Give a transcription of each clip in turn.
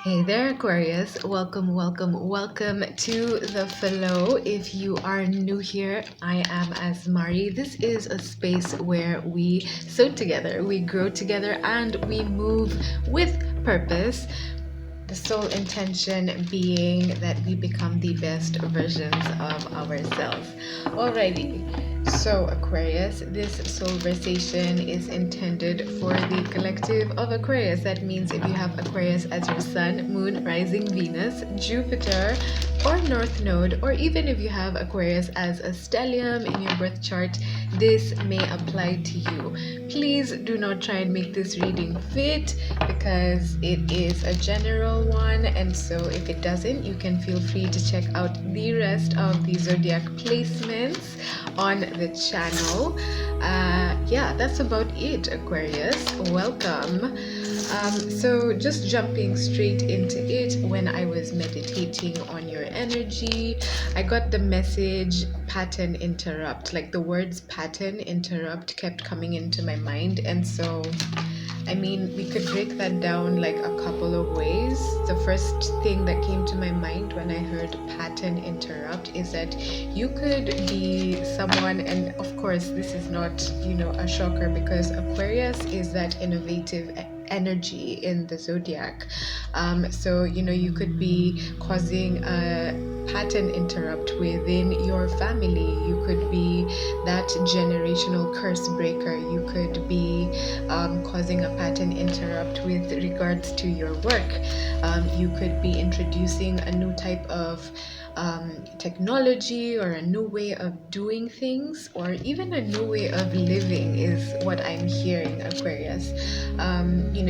Hey there, Aquarius. Welcome, welcome, welcome to the flow. If you are new here, I am Asmari. This is a space where we sow together, we grow together, and we move with purpose. The sole intention being that we become the best versions of ourselves. Alrighty. So, Aquarius, this Soulversation is intended for the collective of Aquarius. That means if you have Aquarius as your sun, moon, rising Venus, Jupiter, or North Node, or even if you have Aquarius as a stellium in your birth chart, this may apply to you. Please do not try and make this reading fit because it is a general one, and so if it doesn't, you can feel free to check out the rest of the zodiac placements on the channel. Yeah, that's about it, Aquarius. Welcome. So just jumping straight into it, when I was meditating on your energy, I got the message pattern interrupt. Like the words pattern interrupt kept coming into my mind, and so I mean, we could break that down like a couple of ways. The first thing that came to my mind when I heard pattern interrupt is that you could be someone, and of course, this is not, a shocker because Aquarius is that innovative energy in the zodiac. So, you could be causing a pattern interrupt within your family. You could be that generational curse breaker. You could be causing a pattern interrupt with regards to your work. You could be introducing a new type of technology or a new way of doing things, or even a new way of living is what I'm hearing, Aquarius.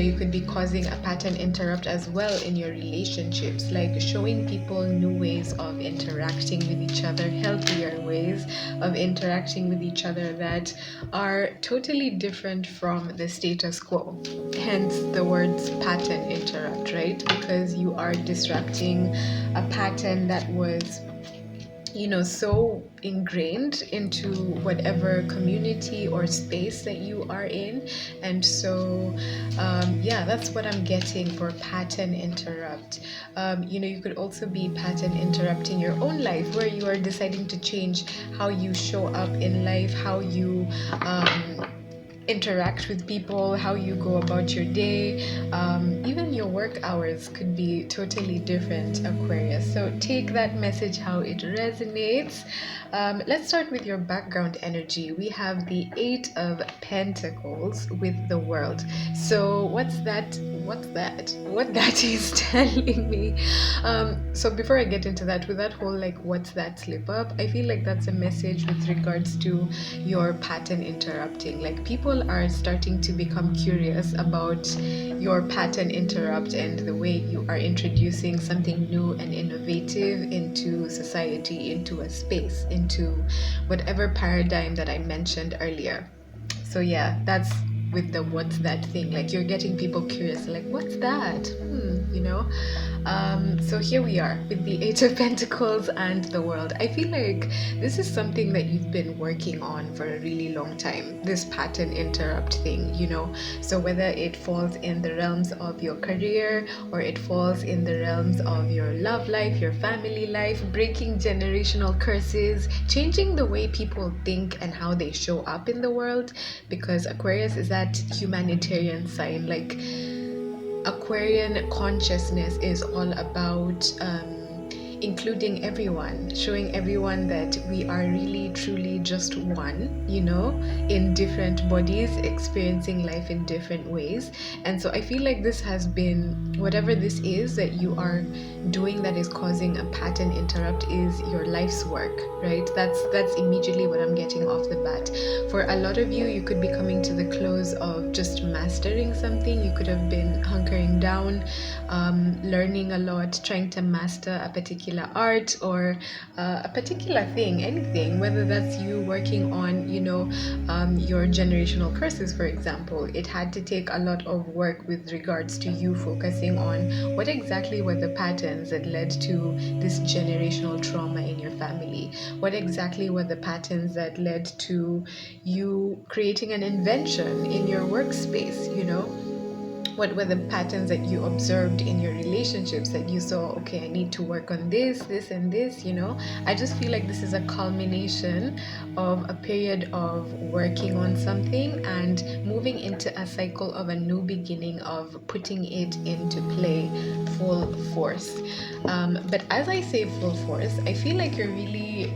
You could be causing a pattern interrupt as well in your relationships, like showing people new ways of interacting with each other, healthier ways of interacting with each other that are totally different from the status quo. Hence the words pattern interrupt, right? Because you are disrupting a pattern that was so ingrained into whatever community or space that you are in. And so yeah, that's what I'm getting for pattern interrupt. You could also be pattern interrupting your own life, where you are deciding to change how you show up in life, how you interact with people, how you go about your day, even your work hours could be totally different, Aquarius. So take that message how it resonates. Let's start with your background energy. We have the Eight of Pentacles with the World. So what's that? What that is telling me? So before I get into that, with that whole like what's that slip up, I feel like that's a message with regards to your pattern interrupting. Like people are starting to become curious about your pattern interrupt and the way you are introducing something new and innovative into society, into a space, into whatever paradigm that I mentioned earlier. So yeah, that's with the what's that thing. Like you're getting people curious, like what's that? So here we are with the Eight of Pentacles and the World. I feel like this is something that you've been working on for a really long time, this pattern interrupt thing, So whether it falls in the realms of your career, or it falls in the realms of your love life, your family life, breaking generational curses, changing the way people think and how they show up in the world, because Aquarius is that humanitarian sign. Like Aquarian consciousness is all about including everyone, showing everyone that we are really truly just one, in different bodies, experiencing life in different ways. And so I feel like this has been, whatever this is that you are doing that is causing a pattern interrupt, is your life's work, right? That's immediately what I'm getting off the bat. For a lot of you, you could be coming to the close of just mastering something. You could have been hunkering down, learning a lot, trying to master a particular art or a particular thing, anything, whether that's you working on, your generational curses, for example. It had to take a lot of work with regards to you focusing on what exactly were the patterns that led to this generational trauma in your family. What exactly were the patterns that led to you creating an invention in your workspace, what were the patterns that you observed in your relationships that you saw, okay, I need to work on this and this, I just feel like this is a culmination of a period of working on something and moving into a cycle of a new beginning, of putting it into play full force. But as I say full force, I feel like you're really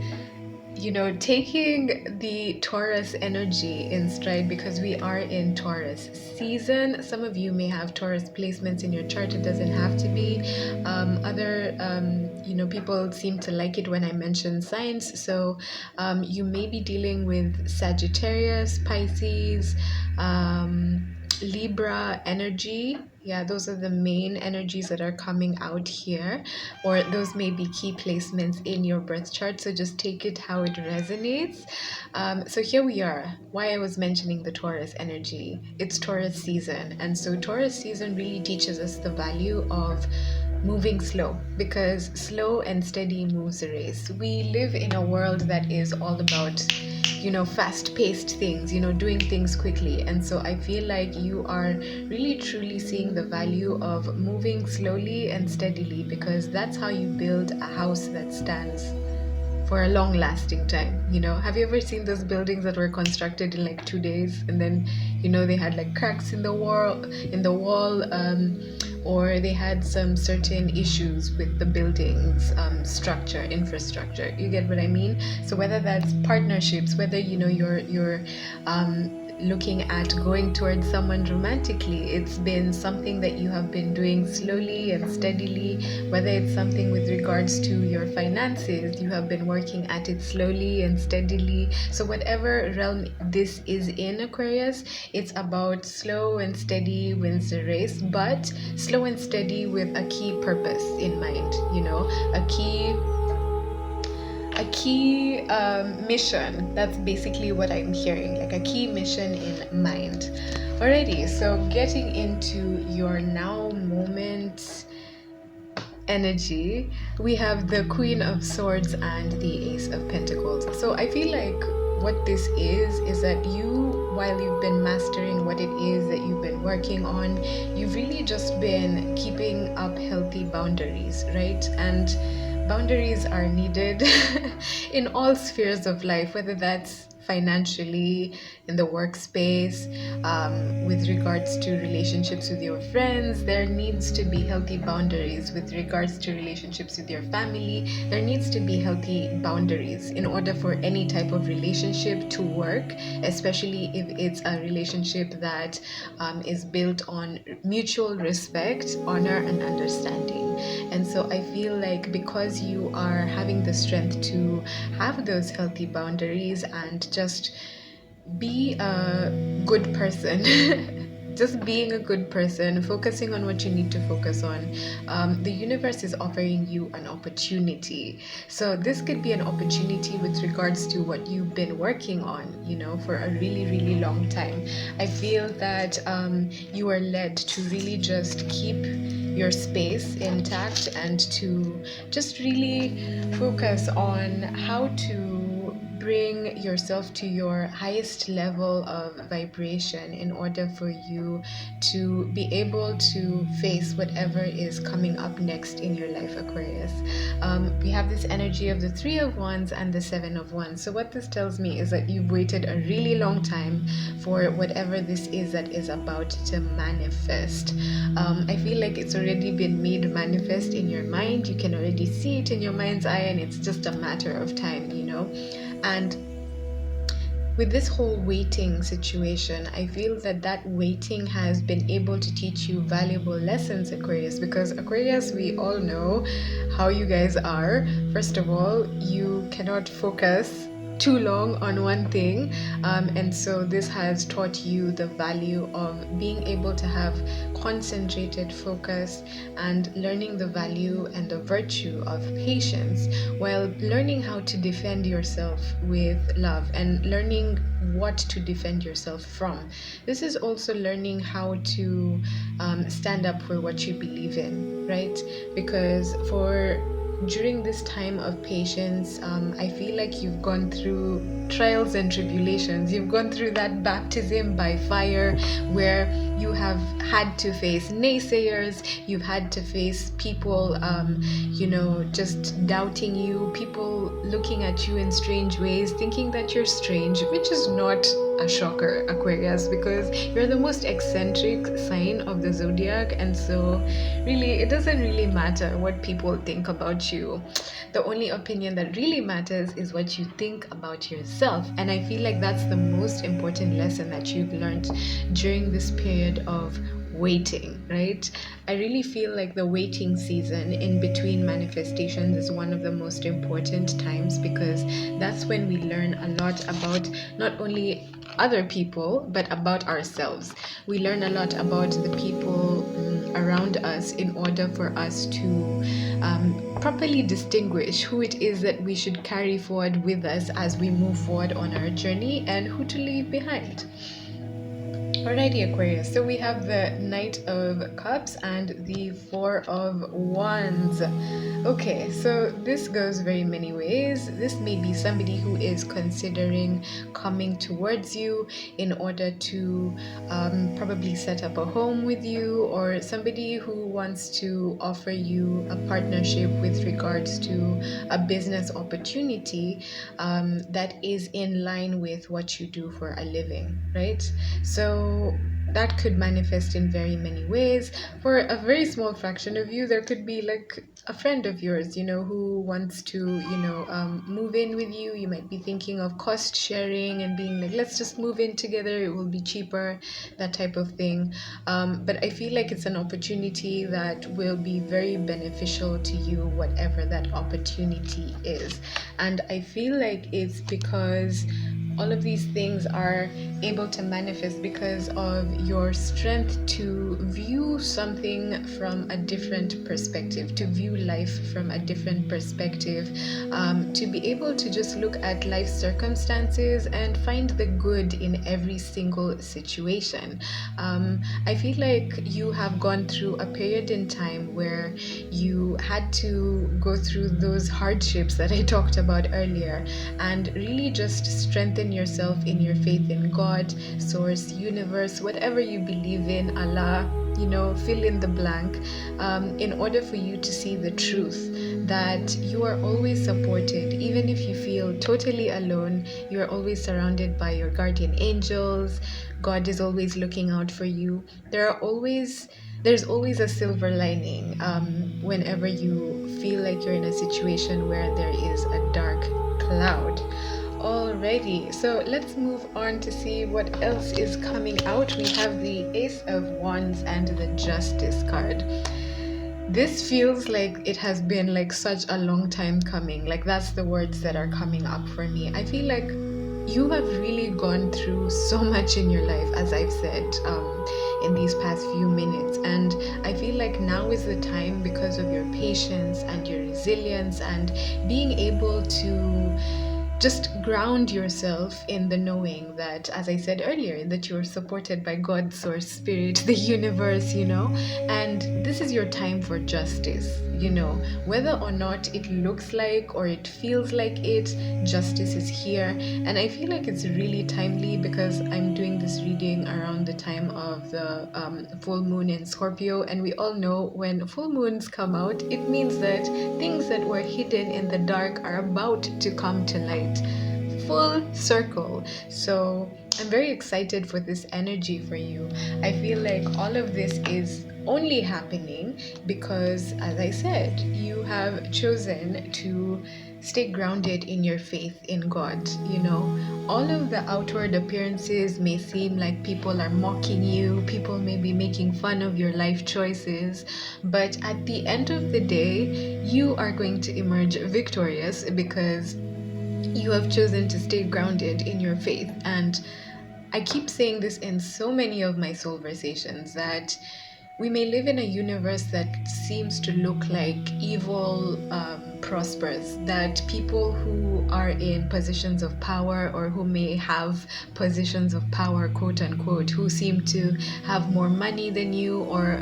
taking the Taurus energy in stride, because we are in Taurus season. Some of you may have Taurus placements in your chart. It doesn't have to be. Other people seem to like it when I mention signs. So you may be dealing with Sagittarius, Pisces, Libra energy. Yeah, those are the main energies that are coming out here, or those may be key placements in your birth chart. So just take it how it resonates. So here we are. Why I was mentioning the Taurus energy. It's Taurus season. And so Taurus season really teaches us the value of moving slow, because slow and steady moves a race. We live in a world that is all about fast-paced things, doing things quickly. And so I feel like you are really truly seeing the value of moving slowly and steadily, because that's how you build a house that stands for a long lasting time. Have you ever seen those buildings that were constructed in like 2 days, and then they had like cracks in the wall, or they had some certain issues with the building's structure, infrastructure. You get what I mean? So whether that's partnerships, whether you're looking at going towards someone romantically, it's been something that you have been doing slowly and steadily. Whether it's something with regards to your finances, you have been working at it slowly and steadily. So whatever realm this is in, Aquarius, it's about slow and steady wins the race, but slow and steady with a key purpose in mind, a key mission. That's basically what I'm hearing, like a key mission in mind. Alrighty, so getting into your now moment energy, we have the Queen of Swords and the Ace of Pentacles. So I feel like what this is that you, while you've been mastering what it is that you've been working on, you've really just been keeping up healthy boundaries, right? And boundaries are needed in all spheres of life, whether that's financially, in the workspace, with regards to relationships with your friends. There needs to be healthy boundaries with regards to relationships with your family. There needs to be healthy boundaries in order for any type of relationship to work, especially if it's a relationship that is built on mutual respect, honor, and understanding. And so I feel like because you are having the strength to have those healthy boundaries and just be a good person, just being a good person, focusing on what you need to focus on, the universe is offering you an opportunity. So this could be an opportunity with regards to what you've been working on, for a really, really long time. I feel that you are led to really just keep your space intact and to just really focus on how to bring yourself to your highest level of vibration in order for you to be able to face whatever is coming up next in your life, Aquarius. We have this energy of the Three of Wands and the Seven of Wands. So what this tells me is that you've waited a really long time for whatever this is that is about to manifest. I feel like it's already been made manifest in your mind. You can already see it in your mind's eye, and it's just a matter of time, And with this whole waiting situation, I feel that waiting has been able to teach you valuable lessons, Aquarius, because Aquarius, we all know how you guys are. First of all, you cannot focus too long on one thing, and so this has taught you the value of being able to have concentrated focus and learning the value and the virtue of patience, while learning how to defend yourself with love and learning what to defend yourself from. This is also learning how to stand up for what you believe in, right? Because for during this time of patience, I feel like you've gone through trials and tribulations. You've gone through that baptism by fire where you have had to face naysayers, you've had to face people, just doubting you, people looking at you in strange ways, thinking that you're strange, which is not a shocker, Aquarius, because you're the most eccentric sign of the zodiac, and so really it doesn't really matter what people think about you. The only opinion that really matters is what you think about yourself, and I feel like that's the most important lesson that you've learned during this period of waiting, right? I really feel like the waiting season in between manifestations is one of the most important times, because that's when we learn a lot about not only other people but about ourselves. We learn a lot about the people around us in order for us to properly distinguish who it is that we should carry forward with us as we move forward on our journey and who to leave behind. Alrighty, Aquarius. So we have the Knight of Cups and the Four of Wands. Okay, so this goes very many ways. This may be somebody who is considering coming towards you in order to probably set up a home with you, or somebody who wants to offer you a partnership with regards to a business opportunity that is in line with what you do for a living, right? So that could manifest in very many ways. For a very small fraction of you, there could be like a friend of yours, who wants to, move in with you. You might be thinking of cost sharing and being like, let's just move in together, it will be cheaper, that type of thing. But I feel like it's an opportunity that will be very beneficial to you, whatever that opportunity is. And I feel like it's because all of these things are able to manifest because of your strength to view something from a different perspective, to view life from a different perspective, to be able to just look at life circumstances and find the good in every single situation. I feel like you have gone through a period in time where you had to go through those hardships that I talked about earlier, and really just strengthen yourself in your faith in God, source, universe, whatever you believe in, Allah, fill in the blank, in order for you to see the truth that you are always supported. Even if you feel totally alone, you are always surrounded by your guardian angels. God is always looking out for you. There's always a silver lining whenever you feel like you're in a situation where there is a dark cloud. Alrighty, so let's move on to see what else is coming out. We have the Ace of Wands and the Justice card. This feels like it has been like such a long time coming. Like, that's the words that are coming up for me. I feel like you have really gone through so much in your life, as I've said in these past few minutes, and I feel like now is the time, because of your patience and your resilience and being able to just ground yourself in the knowing that, as I said earlier, that you're supported by God, source, spirit, the universe, and this is your time for justice. Whether or not it looks like or it feels like it, justice is here. And I feel like it's really timely because I'm doing this reading around the time of the full moon in Scorpio, and we all know when full moons come out, it means that things that were hidden in the dark are about to come to light. Full circle. So I'm very excited for this energy for you. I feel like all of this is only happening because, as I said, you have chosen to stay grounded in your faith in God. All of the outward appearances may seem like people are mocking you, people may be making fun of your life choices, but at the end of the day, you are going to emerge victorious because you have chosen to stay grounded in your faith. And I keep saying this in so many of my Soulversations, that we may live in a universe that seems to look like evil prospers, that people who are in positions of power or who may have positions of power, quote unquote, who seem to have more money than you or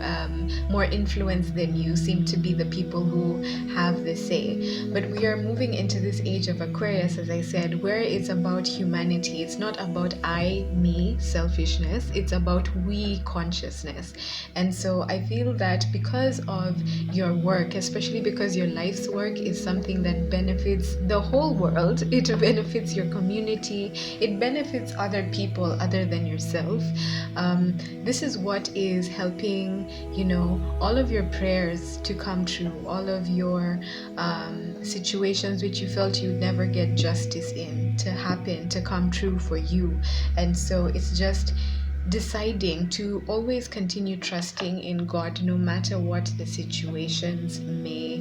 more influence than you, seem to be the people who have the say. But we are moving into this age of Aquarius, as I said, where it's about humanity. It's not about I, me, selfishness. It's about we consciousness. And so I feel that because of your work, especially because your life's work is something that benefits the whole world, it benefits your community, it benefits other people other than yourself. This is what is helping, all of your prayers to come true, all of your situations which you felt you'd never get justice in to happen, to come true for you. And so it's just deciding to always continue trusting in God no matter what the situations may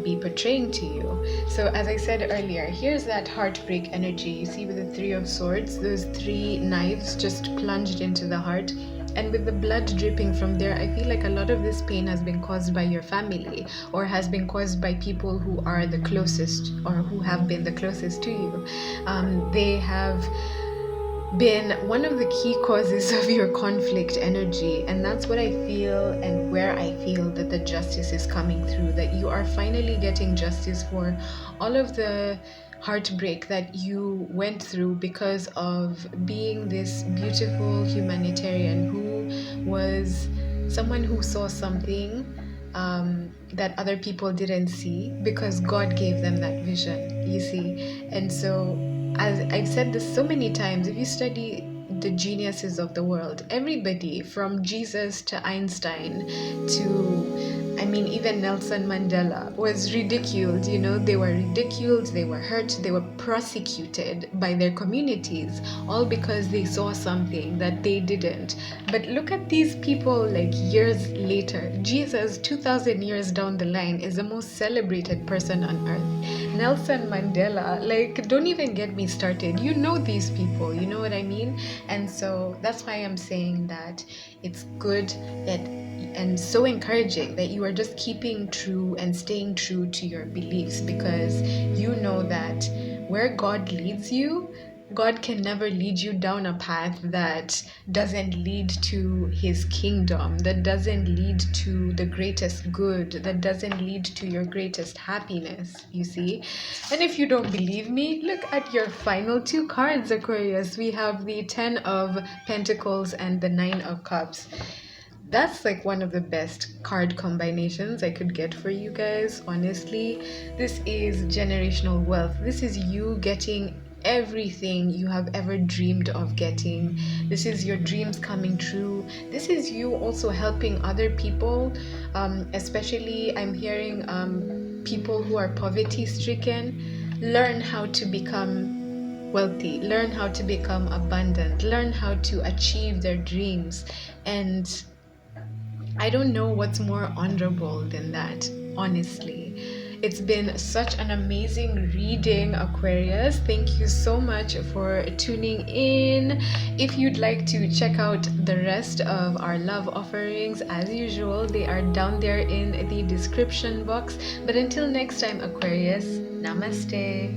be portraying to you. So as I said earlier, here's that heartbreak energy. You see with the Three of Swords, those three knives just plunged into the heart. And with the blood dripping from there, I feel like a lot of this pain has been caused by your family or has been caused by people who are the closest or who have been the closest to you. They have been one of the key causes of your conflict energy, and that's what I feel and where I feel that the justice is coming through, that you are finally getting justice for all of the heartbreak that you went through because of being this beautiful humanitarian who was someone who saw something that other people didn't see because God gave them that vision, you see. And so, as I've said this so many times, if you study the geniuses of the world, everybody from Jesus to Einstein to, even Nelson Mandela was ridiculed. They were ridiculed, they were hurt, they were prosecuted by their communities, all because they saw something that they didn't. But look at these people like years later. Jesus, 2,000 years down the line, is the most celebrated person on earth. Nelson Mandela, don't even get me started. You know these people, you know what I mean? And so that's why I'm saying that it's good that and so encouraging that you are just keeping true and staying true to your beliefs, because you know that where God leads you, God can never lead you down a path that doesn't lead to his kingdom, that doesn't lead to the greatest good, that doesn't lead to your greatest happiness, you see. And if you don't believe me, look at your final two cards, Aquarius. We have the 10 of Pentacles and the 9 of Cups. That's one of the best card combinations I could get for you guys, honestly. This is generational wealth. This is you getting everything you have ever dreamed of getting. This is your dreams coming true. This is you also helping other people, especially I'm hearing people who are poverty stricken learn how to become wealthy, learn how to become abundant, learn how to achieve their dreams. And I don't know what's more honorable than that, honestly. It's been such an amazing reading, Aquarius. Thank you so much for tuning in. If you'd like to check out the rest of our love offerings, as usual, they are down there in the description box. But until next time, Aquarius, namaste.